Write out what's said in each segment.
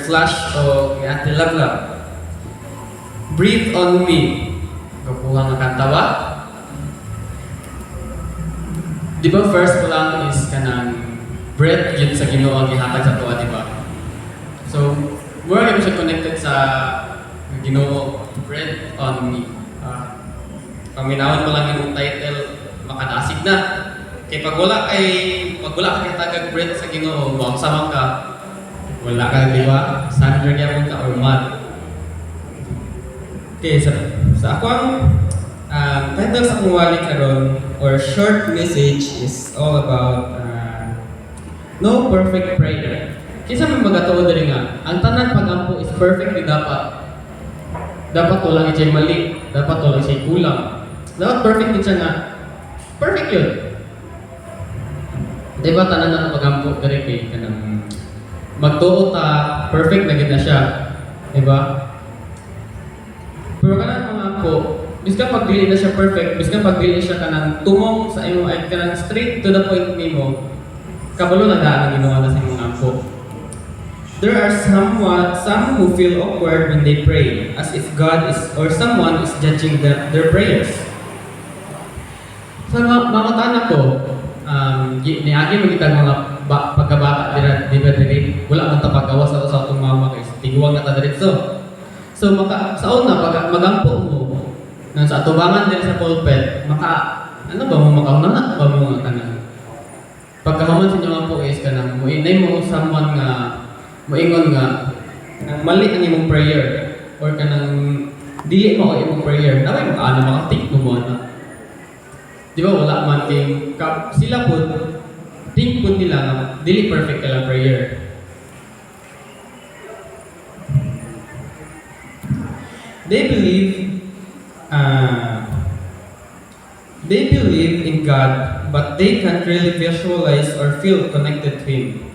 Flash o Ate Lablab. Breathe on me. Kapuha nga kanta ba? Di ba first ko lang is kanang breath yun sa Ginoo ang gihatag sa tuwa, di ba? So, more kami siya connected sa Ginoo, breath on me. Paminawon mo lang yung title, makadasig na. Kaya pag wala ka tagag breath sa Ginoo, muang samang ka, wala ka, di ba? Sandra gyapon ka or mad. Okay, sa ako ang title sa akong wali karon or short message is all about no perfect prayer. Kisa may magatuo diri nga, ang tanan pagampo is perfect di dapat. Dapat wala siya mali, dapat wala siya kulang. Dapat perfect din siya nga. Perfect yun. Diba tanan na pagampo diri kay kanang magtuo ta perfect na gid na siya. Diba? Pero kanang mga po, biskan pag dili na siya perfect, biskan pag dili siya kanang tumong sa imong ay kanang straight to the point nimo, kabalo na daan ang ginawa na sa imong ampo. There are some who feel awkward when they pray, as if God is or someone is judging their prayers. Sa mga tanak ko, niagi mo kita mga pagkabata diri wala man ta paggawa sa atong mama kay tiguang na ta diretso. So sa una pag magampo mo nang sa atubangan din sa pulpit, ano ba mo makauna ba mo nga tanan. Pagkahuman sa inyo po is kanang muinay mo someone nga moingon nga nang mali ang imong prayer or kanang dili mo ang imong prayer, naway makaano makatik mo na. Di ba wala man kay sila po think po nila nga dili perfect ka lang prayer. They believe in God, but they can't really visualize or feel connected to Him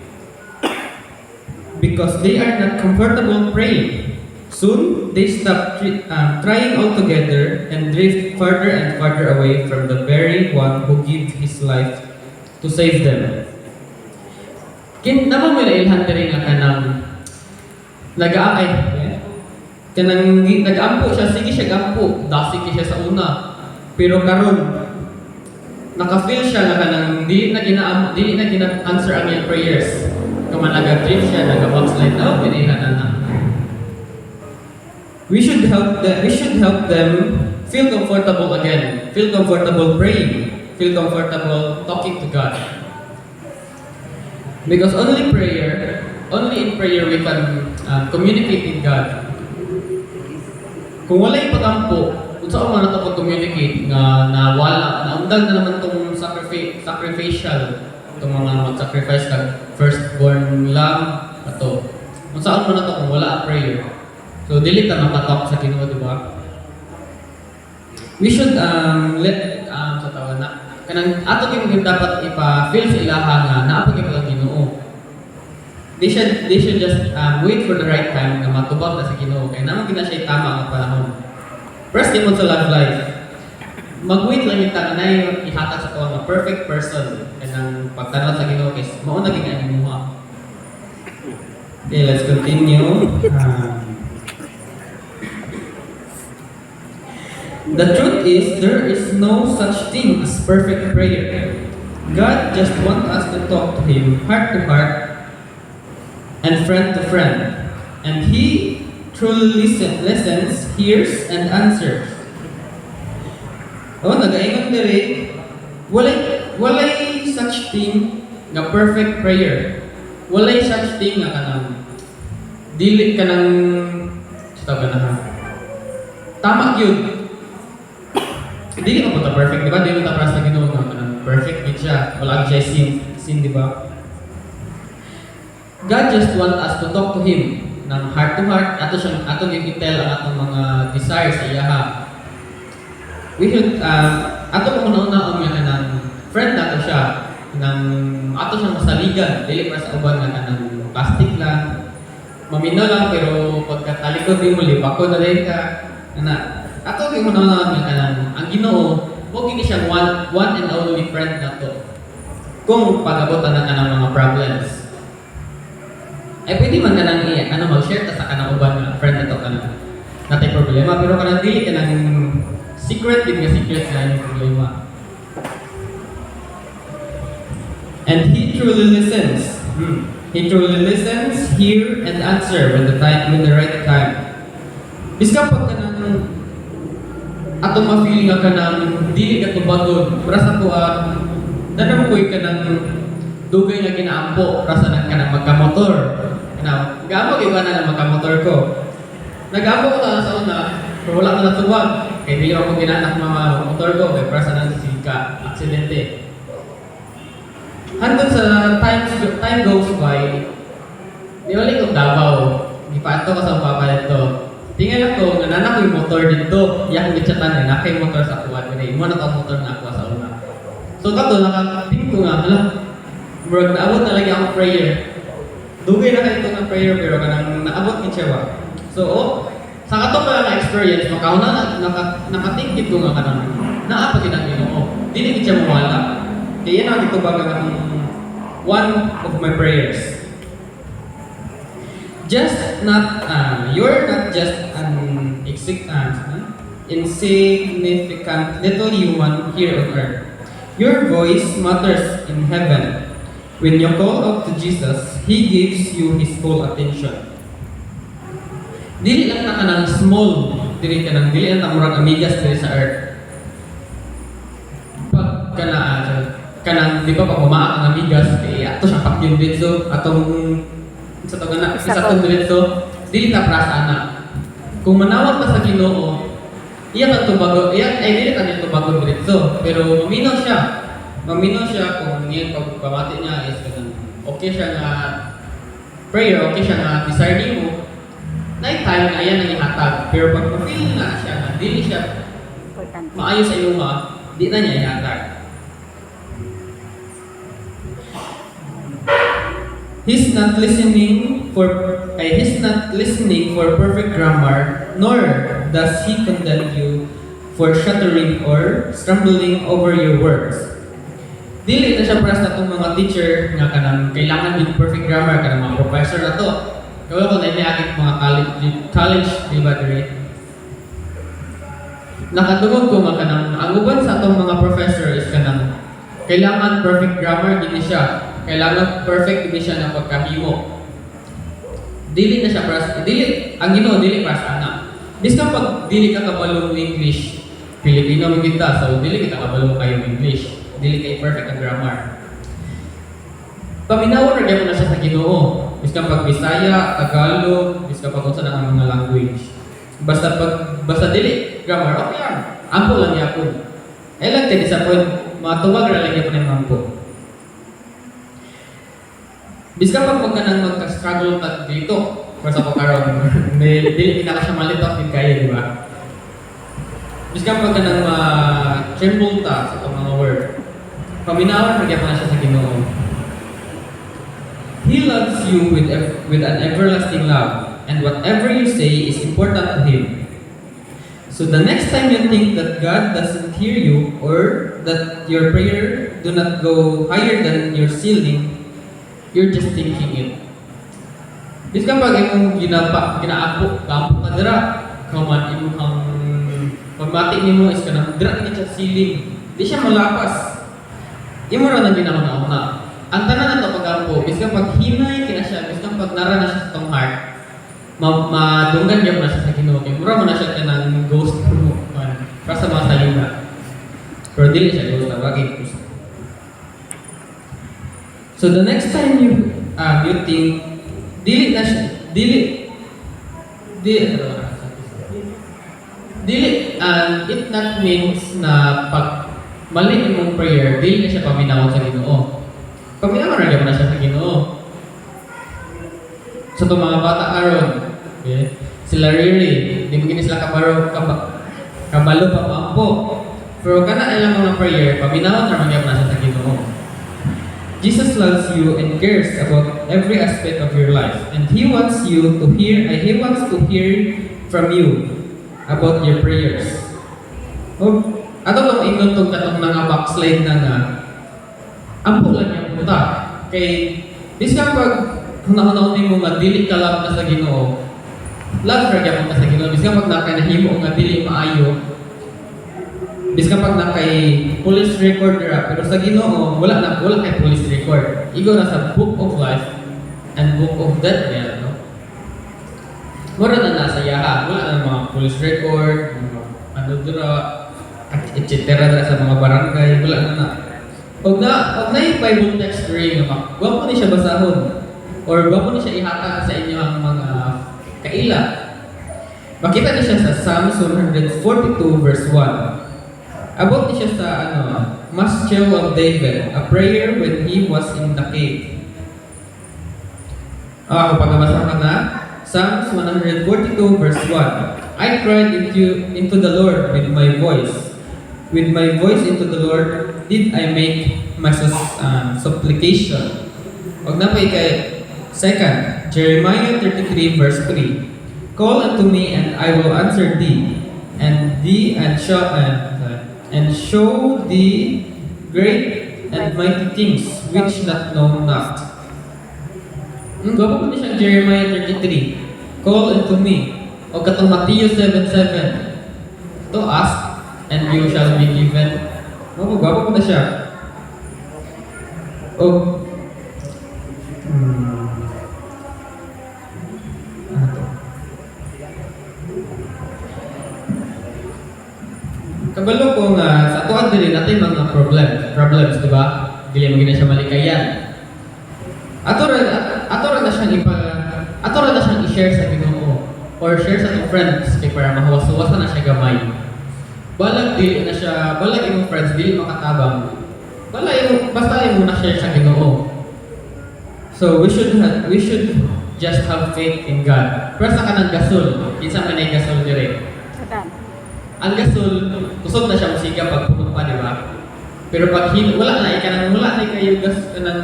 because they are not comfortable praying. Soon, they stop trying altogether and drift further and further away from the very one who gave His life to save them. Naman mo ilhan diri nga kanang nag-aakay. Kanang nag-ampo siya, sige siya gampo, dasig siya sa una. Pero karon naka-feel siya nga kanang dili na gina-answer ang iyang prayers. Kama nag-drift siya, nag-backslide na, dinihan na. We should help them feel comfortable again, feel comfortable praying, feel comfortable talking to God. Because only in prayer we can communicate with God. Kung wala yung pagampo, kung saan man nato pag-communicate na wala, naundag na naman itong sacrificial, itong mga mag-sacrifice kag firstborn lamb, ito. Kung saan man nato kung wala ang prayer. So, dili ta makatalk sa Ginoo, di ba? We should sa tawa na kanang ato gyud dapat ipa-feel sa ilaha nga naa pa gyud ang Ginoo. They should just wait for the right time na matubag na sa Ginoo kay naman gina siya tama ang panahon. First din mo sa love life. Mag-wait lang yung tanay ihatag sa tuwa nga perfect person kanang pagtanaw sa Ginoo kay mao na gyud ang imuha. Okay, let's continue. The truth is, there is no such thing as perfect prayer. God just wants us to talk to Him heart to heart and friend to friend. And He truly listens, hears, and answers. Nagaingon diri, walay such thing nga perfect prayer. Walay such thing nga kanang dili kanang tama gyud. Hindi ka punta perfect, di ba? Hindi mo tapras na Ginoo nga perfect din siya. Wala siya sin, di ba? God just want us to talk to Him ng heart to heart. Ato yung i-tell ang atong mga desires sa iyaha. We should, ato kung una-una nga ng friend nato siya. Ato siyang masaligan. Dili para sa uban nga ng plastic lang. Mamino lang, pero pagkatalikod din mo, lipako na rin ka. Ato yung una-una nga ang Ginoo, huwag hindi siya one and only friend na to. Kung pag-abutan na ka ng mga problems. ay pwede man ka nang mag-share ta sa kanang uban nga friend nato ka na natay problema, pero kanang dili ka nang secret din nga secret sa yung problema. And he truly listens. He truly listens, hear, and answer when the right time. Biska pag ka nang ato ma-feeling ka nang dili ka tubagod, para sa tuwa, nanamukoy ka nang dugay nga ginaampo, para sa nang ka nang magkamotor. Gamo iba na ng magkamotor ko. Nag-ampo ko na sa una, pero wala ko natubag. Kaya hindi ako ginanak mga motor ko, kaya para sa nang sisika, aksidente. Hanggang sa time goes by, di ulit kong Davao. Ipaanto ko sa papalit to. Tingnan ako, nanak ko yung motor dito. Iyak ko gitsatan na yung motor sa kuwan. Imo na ka motor na ako sa una. So kato, nakating ko nga, murag naabot na lagi ako prayer. Dugay na kayo ng prayer pero kanang naabot ni Chewa. So, sa kato pa na experience, makauna nakatingkit ko nga kanang naapag yun ang Ginoo. Dili ni siya mawala. Kaya yan ang ito baga one of my prayers. You're not just an insignificant little human here on earth. Your voice matters in heaven. When you call out to Jesus, He gives you His full attention. Dili lang na kanang small, dili lang murag amigas dili sa earth. Pag kanang di ba pag umaa ang amigas, ato siyang pakyun dito, atong sa tong dito, dili ta prasa na. Kung manawag ta sa Ginoo, iya ka tubago, dili ka niya tubago dito, pero maminaw siya kung yung pagpamati niya is okay siya nga prayer, okay siya nga desire mo, nighttime na yan ang ihatag. Pero pag ma-feel na siya na dili siya maayos sa iyo di na niya ihatag. He's not listening for perfect grammar, nor does He condemn you for stuttering or stumbling over your words. Dili na siya para sa itong mga teacher nga kanang kailangan yung perfect grammar kanang mga professor na to. Kaya ko na iniakit mga college diba dire. Nakatungod ko nga kanang ang uban sa itong mga professor is kanang kailangan perfect grammar din siya. Kailangan perfect din siya ng pagkahimo. Dili na siya para sa ang Ginoo dili para sa anak. Biska pag dili ka kabalo ng English, Filipino man kita, so dili kita kabalo kayo ng English. Dili kay perfect ang grammar. Paminawan na na siya sa Ginoo. Biska pag Bisaya, Tagalog, biska pag unsa na ang mga language. Basta dili grammar, okay yan. Ampo lang yapon. Lang kay sa point, matuwag ra lang yapon ang ampo. Biska pag nang magka-struggle tag dito, para sa pagkaroon, dili na ka siya malitok din kayo, di ba? Biska pag nang tremble ta sa mga word. Paminawan na siya sa Ginoo. He loves you with an everlasting love, and whatever you say is important to Him. So the next time you think that God doesn't hear you, or that your prayer do not go higher than your ceiling, you're just thinking it. Biska pag imong ginaako, kampo ka dira, kaman imong pagmati nimo is kanang dira ni sa ceiling. Di siya malapas. Imo ra na ginauna. Ang tanan nato pagampo, biska pag hinay kina siya, biska pag nara na siya sa tong heart, madunggan gyud na siya sa Ginoo. Kay mura man na siya kanang ghost mo. Para sa mga salina. Pero dili siya ghost na wagi. So the next time you think dili it not means na pag mali imong prayer, dili na siya paminawon sa Ginoo. Paminawon ra gyud na siya sa Ginoo. So itong mga bata karon, okay? Sila Riri, di mo gini sila kabalo pa mampo. Pero kana ilang mga prayer, paminawon ra gyud na siya sa Ginoo. Jesus loves you and cares about every aspect of your life, and He wants to hear from you about your prayers. Ato kung ingon tong katong mga backslide na nga, ampo lang yung puta. Kay, biska pag hunahuna mo nga dili ka lang ka sa Ginoo. Love ra gyapon ka sa Ginoo. Bisan pag nakay nahimo nga dili maayo. Bisan pag nakay police record ra, pero sa Ginoo wala kay police record. Igo na sa book of life and book of death niya, no? Mura na nasa yaha, wala na mga police record, mga ano dira, etc. dira sa mga barangay, wala na. Pag na yung Bible text ring, gwapo ni siya basahon, or gwapo ni siya ihatag sa inyo ang mga kaila. Makita niyo siya sa Psalms 142 verse 1. About niya siya sa Maschil of David, a prayer when he was in the cave. Kung pagkabasa ka na, Psalms 142 verse 1. I cried into the Lord with my voice. With my voice into the Lord did I make my supplication. Huwag na pa ikay. Second, Jeremiah 33 verse 3. Call unto me and I will answer thee, and show thee great and mighty things which not know not. Gwapo ko na siyang Jeremiah 33. Call unto me. O katong Matthew 7:7. To ask and you shall be given. Gwapo ko na siya. O ano to? Kabalo ko nga sa tuwad din natin mga problems, di ba? Dili mo gina siya malikayan. Ato ra na siyang i-share sa Ginoo or share sa itong friends kay para mahawas-hawasan na siya gamay. Balag imong friends dili makatabang. Basta imo na share sa Ginoo. So we should just have faith in God. Pero sa kanang gasol, kinsa man ay gasol dire. Ang gasol, kusog na siya musiga pag puno pa, di ba? Pero pag wala na kayo ng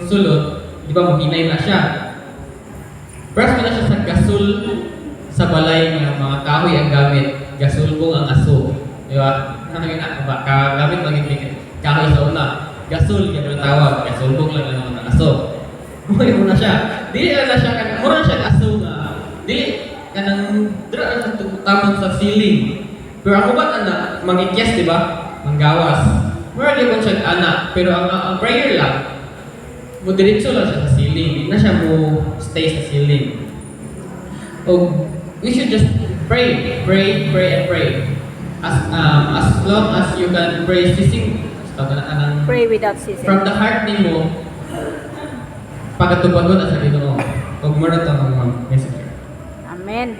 sulod, di ba maghinay na siya. Press mo na siya sa gasol sa balay ng mga kahoy ang gamit. Gasulbong ang aso. Di ba? Gamit magiging kahoy sa una. Gasol, yung tawag. Gasulbong lang ang aso. Muli mo na siya. Dili na siya, mura siya aso nga. Dili, kanang dira na siya tamang sa ceiling. Pero ako ba anak, mangikyas, di ba? Manggawas. Mura di ba siya anak, pero ang prayer lang, mo diretso lang siya sa ceiling. Hindi na siya mo stay sa ceiling. We should just pray, and pray. As long as you can pray, Pray without ceasing. from the heart ni mo, pagkatubagon na sa Ginoo. Huwag mo na ito ang messenger. Amen.